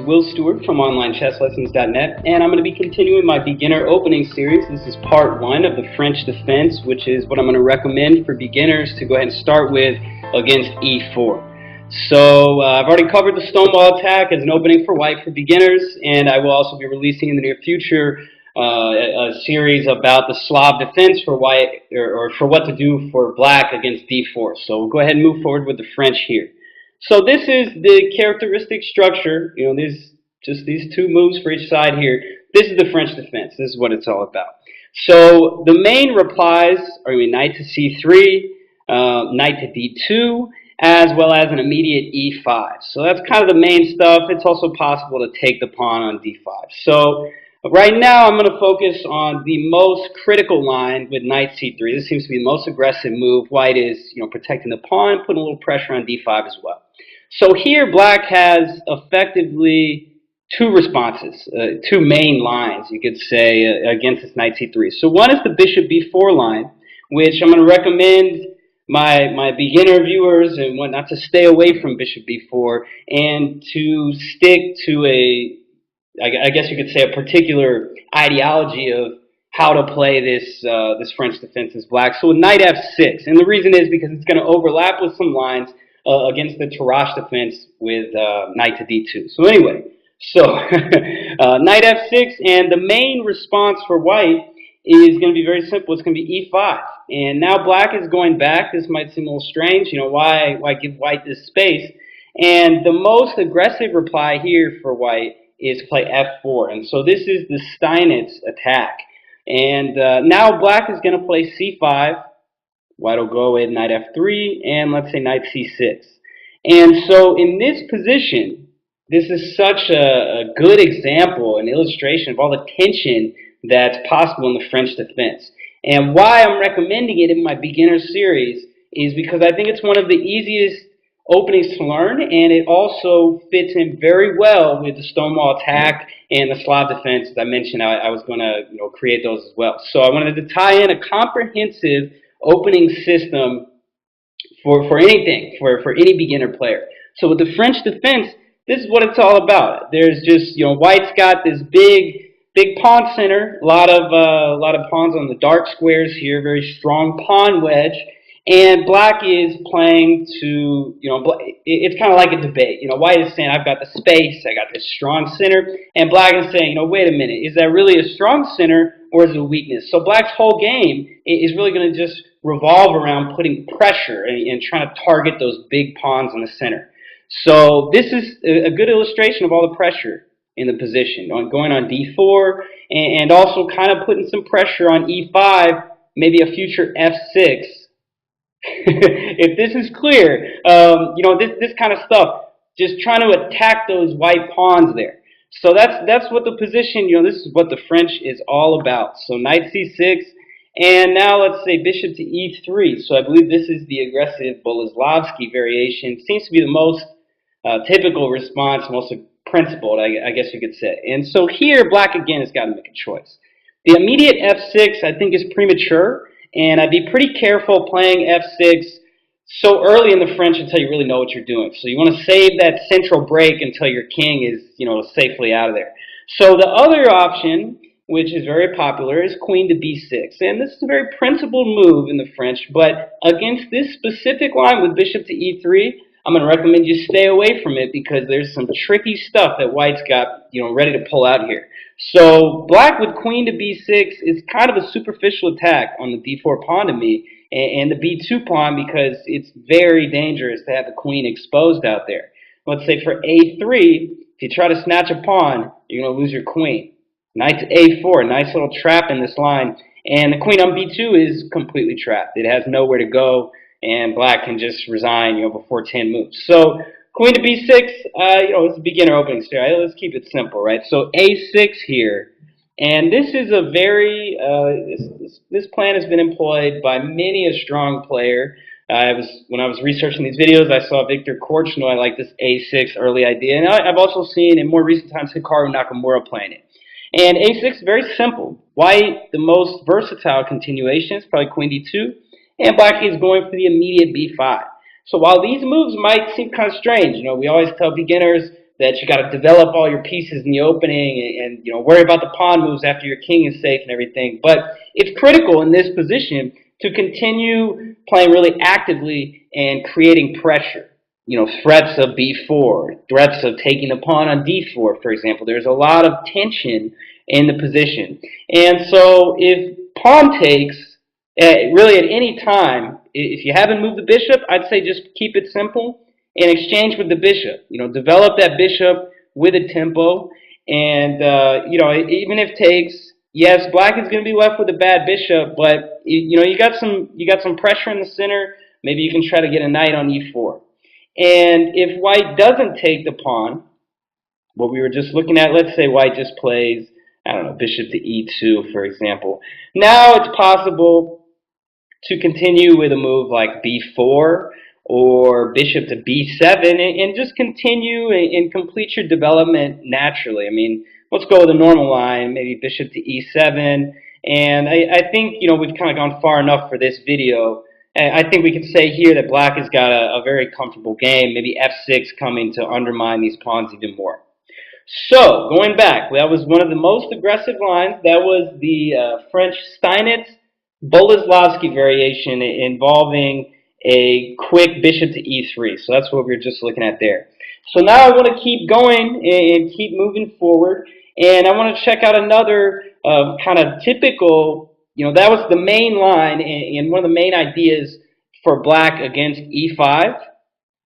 Will Stewart from OnlineChessLessons.net, and I'm going to be continuing my beginner opening series. This is part 1 of the French defense, which is what I'm going to recommend for beginners to go ahead and start with against e4. So I've already covered the stonewall attack as an opening for white for beginners, and I will also be releasing in the near future a series about the Slav defense for white, or for what to do for black against d4. So we'll go ahead and move forward with the French here. So this is the characteristic structure. You know, there's just these two moves for each side here. This is the French defense. This is what it's all about. So the main replies are going to be knight to c3, knight to d2, as well as an immediate e5. So that's kind of the main stuff. It's also possible to take the pawn on d5. So right now I'm going to focus on the most critical line with knight c3. This seems to be the most aggressive move. White is, protecting the pawn, putting a little pressure on d5 as well. So here black has effectively two responses, two main lines, you could say, against this knight c3. So one is the bishop b4 line, which I'm going to recommend my beginner viewers and whatnot to stay away from bishop b4 and to stick to I guess you could say, a particular ideology of how to play this French defense as black. So with knight f6, and the reason is because it's going to overlap with some lines against the Tarrasch defense with knight to d2. So anyway, knight f6, and the main response for white is going to be very simple. It's going to be e5. And now black is going back. This might seem a little strange. Why give white this space? And the most aggressive reply here for white is play f4. And so this is the Steinitz attack. And now black is going to play c5. White will go with knight f3 and let's say knight c6. And so in this position, this is such a good example, an illustration of all the tension that's possible in the French defense. And why I'm recommending it in my beginner series is because I think it's one of the easiest openings to learn, and it also fits in very well with the stonewall attack and the Slav defense. As I mentioned, I was going to create those as well. So I wanted to tie in a comprehensive opening system for anything, for any beginner player. So with the French defense, this is what it's all about. There's just, white's got this big pawn center, a lot of pawns on the dark squares here, very strong pawn wedge, and black is playing to, it's kind of like a debate. White is saying, I've got the space, I got this strong center, and black is saying, wait a minute, is that really a strong center or is it a weakness? So black's whole game is really going to just revolve around putting pressure and trying to target those big pawns in the center. So this is a good illustration of all the pressure in the position, going on d4, and also kind of putting some pressure on e5, maybe a future f6. If this is clear, this kind of stuff, just trying to attack those white pawns there. So that's what the position, this is what the French is all about. So knight c6, and now let's say bishop to e3. So I believe this is the aggressive Boleslavsky variation. Seems to be the most typical response, most principled, I guess you could say. And so here, black again has got to make a choice. The immediate f6, I think, is premature, and I'd be pretty careful playing f6 so early in the French until you really know what you're doing. So you want to save that central break until your king is, safely out of there. So the other option, which is very popular, is queen to b6. And this is a very principled move in the French, but against this specific line with bishop to e3, I'm going to recommend you stay away from it because there's some tricky stuff that white's got, ready to pull out here. So black with queen to b6 is kind of a superficial attack on the d4 pawn to me, and the b2 pawn, because it's very dangerous to have the queen exposed out there. Let's say for a3, if you try to snatch a pawn, you're going to lose your queen. Knight to a4, nice little trap in this line, and the queen on b2 is completely trapped. It has nowhere to go, and black can just resign, before 10 moves. So queen to b6, it's a beginner opening strategy. Let's keep it simple, right? So a6 here, and this is a very this plan has been employed by many a strong player. When I was researching these videos, I saw Victor Korchnoi like this a6 early idea, and I've also seen in more recent times Hikaru Nakamura playing it. And a6 is very simple. White, the most versatile continuation, is probably queen d2, and black is going for the immediate b5. So while these moves might seem kind of strange, we always tell beginners that you got to develop all your pieces in the opening and you know worry about the pawn moves after your king is safe and everything. But it's critical in this position to continue playing really actively and creating pressure. You know, threats of b4, threats of taking the pawn on d4, for example. There's a lot of tension in the position. And so if pawn takes, really at any time, if you haven't moved the bishop, I'd say just keep it simple and exchange with the bishop. You know, develop that bishop with a tempo. And, you know, even if takes, yes, black is going to be left with a bad bishop, but, you know, you got some pressure in the center. Maybe you can try to get a knight on e4. And if white doesn't take the pawn, what we were just looking at, let's say white just plays, I don't know, bishop to e2, for example. Now it's possible to continue with a move like b4 or bishop to b7 and just continue and complete your development naturally. I mean, let's go with a normal line, maybe bishop to e7. And I think, you know, we've kind of gone far enough for this video. I think we can say here that black has got a very comfortable game, maybe f6 coming to undermine these pawns even more. So, going back, that was one of the most aggressive lines. That was the French Steinitz-Boleslavsky variation involving a quick bishop to e3. So that's what we were just looking at there. So now I want to keep going and keep moving forward. And I want to check out another kind of typical, you know, that was the main line and one of the main ideas for black against e5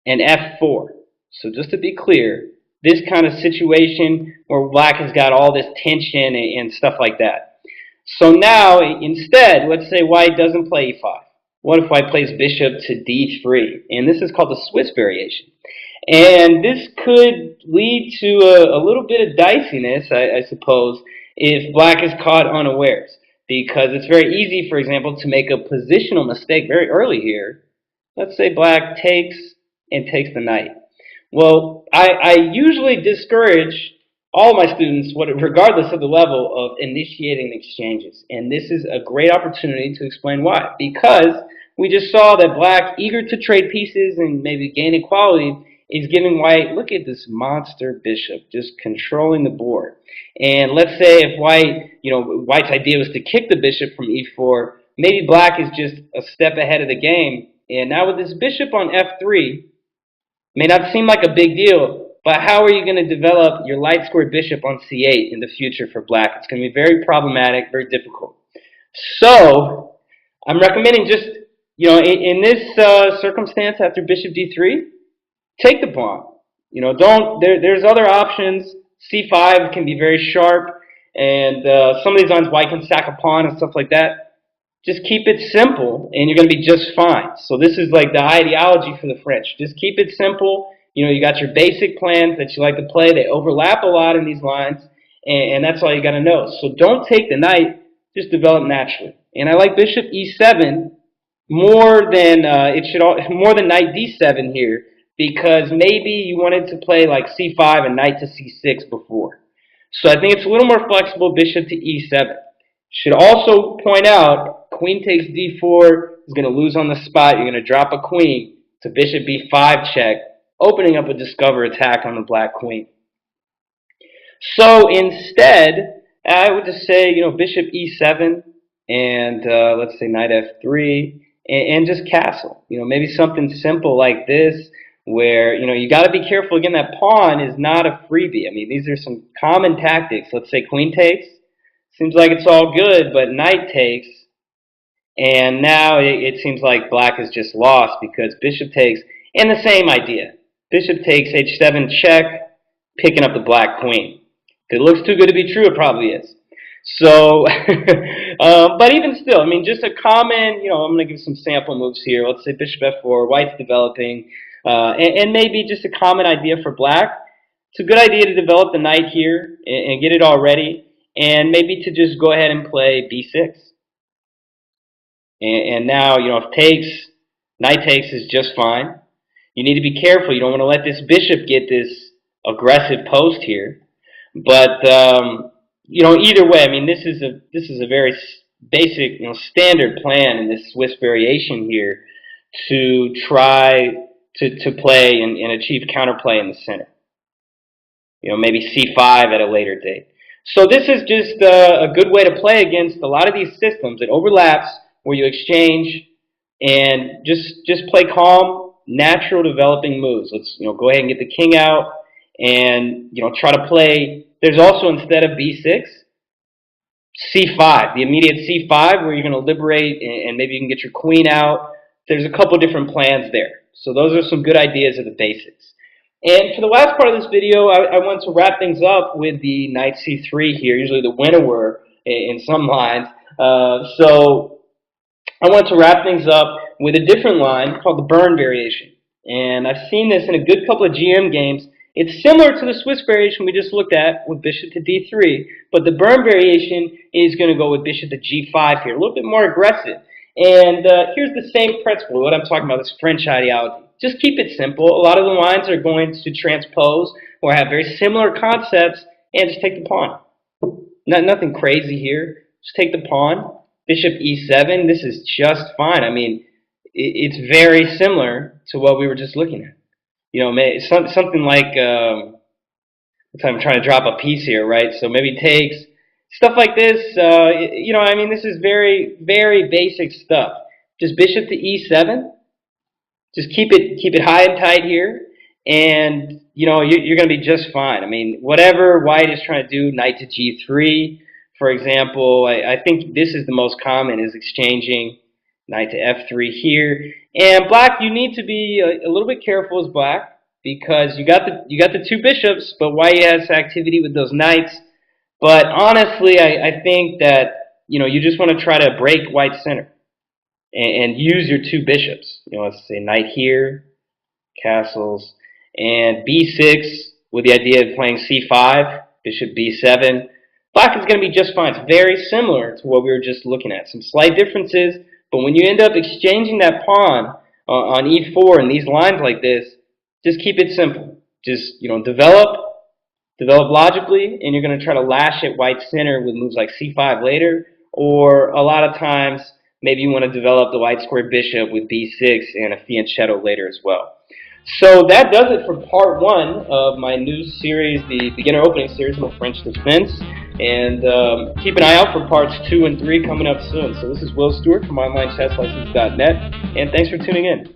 and f4. So just to be clear, this kind of situation where black has got all this tension and stuff like that. So now, instead, let's say white doesn't play e5. What if white plays bishop to d3? And this is called the Swiss variation. And this could lead to a little bit of diciness, I suppose, if black is caught unawares. Because it's very easy, for example, to make a positional mistake very early here. Let's say black takes and takes the knight. Well, I usually discourage all my students, regardless of the level, of initiating exchanges. And this is a great opportunity to explain why. Because we just saw that black, eager to trade pieces and maybe gain equality, is giving white, look at this monster bishop, just controlling the board. And let's say if white, you know, white's idea was to kick the bishop from e4, maybe black is just a step ahead of the game. And now with this bishop on f3, may not seem like a big deal, but how are you going to develop your light squared bishop on c8 in the future for black? It's going to be very problematic, very difficult. So I'm recommending just, you know, in this circumstance after bishop d3, take the pawn. You know, there's other options. c5 can be very sharp, and some of these lines white can sack a pawn and stuff like that. Just keep it simple, and you're going to be just fine. So this is like the ideology for the French. Just keep it simple. You know, you got your basic plans that you like to play. They overlap a lot in these lines, and that's all you got to know. So don't take the knight. Just develop naturally. And I like bishop e7 more than more than knight d7 here, because maybe you wanted to play like c5 and knight to c6 before. So I think it's a little more flexible, bishop to e7. Should also point out, queen takes d4 is going to lose on the spot. You're going to drop a queen to bishop b5 check, opening up a discover attack on the black queen. So instead, I would just say, you know, bishop e7 and let's say knight f3 and just castle. You know, maybe something simple like this where, you know, you got to be careful. Again, that pawn is not a freebie. I mean, these are some common tactics. Let's say queen takes. Seems like it's all good, but knight takes, and now it seems like black is just lost because bishop takes, and the same idea. Bishop takes, h7 check, picking up the black queen. If it looks too good to be true, it probably is. So, but even still, I mean, just a common, you know, I'm going to give some sample moves here. Let's say bishop f4, white's developing, and maybe just a common idea for black. It's a good idea to develop the knight here and get it all ready. And maybe to just go ahead and play b6. And now, you know, if takes, knight takes is just fine. You need to be careful. You don't want to let this bishop get this aggressive post here. But, you know, either way, I mean, this is a very basic, you know, standard plan in this Swiss variation here to try to play and achieve counterplay in the center. maybe c5 at a later date. So this is just a good way to play against a lot of these systems. It overlaps where you exchange and just play calm, natural developing moves. Let's go ahead and get the king out and try to play. There's also, instead of b6, c5, the immediate c5, where you're going to liberate and maybe you can get your queen out. There's a couple different plans there. So those are some good ideas of the basics. And for the last part of this video, I want to wrap things up with the knight c3 here, usually the winnower in some lines. So I want to wrap things up with a different line called the burn variation. And I've seen this in a good couple of GM games. It's similar to the Swiss variation we just looked at with bishop to d3, but the burn variation is going to go with bishop to g5 here, a little bit more aggressive. And here's the same principle, what I'm talking about, this French ideology. Just keep it simple. A lot of the lines are going to transpose or have very similar concepts, and just take the pawn. Nothing crazy here. Just take the pawn. Bishop e7, this is just fine. I mean, it's very similar to what we were just looking at. Something like, I'm trying to drop a piece here, right? So maybe takes, stuff like this, I mean, this is very, very basic stuff. Just bishop to e7. Just keep it high and tight here, and you're going to be just fine. I mean, whatever white is trying to do, knight to g3, for example, I think this is the most common, is exchanging knight to f3 here. And black, you need to be a little bit careful as black, because you got the two bishops, but white has activity with those knights. But honestly, I think that you just want to try to break white's center and use your two bishops. Let's say knight here, castles, and b6 with the idea of playing c5, bishop b7. Black is going to be just fine. It's very similar to what we were just looking at. Some slight differences, but when you end up exchanging that pawn on e4 in these lines like this, just keep it simple. Just develop logically, and you're going to try to lash at white's center with moves like c5 later, or a lot of times maybe you want to develop the white square bishop with b6 and a fianchetto later as well. So that does it for part one of my new series, the beginner opening series on French defense. And keep an eye out for parts 2 and 3 coming up soon. So this is Will Stewart from OnlineChessLessons.net, and thanks for tuning in.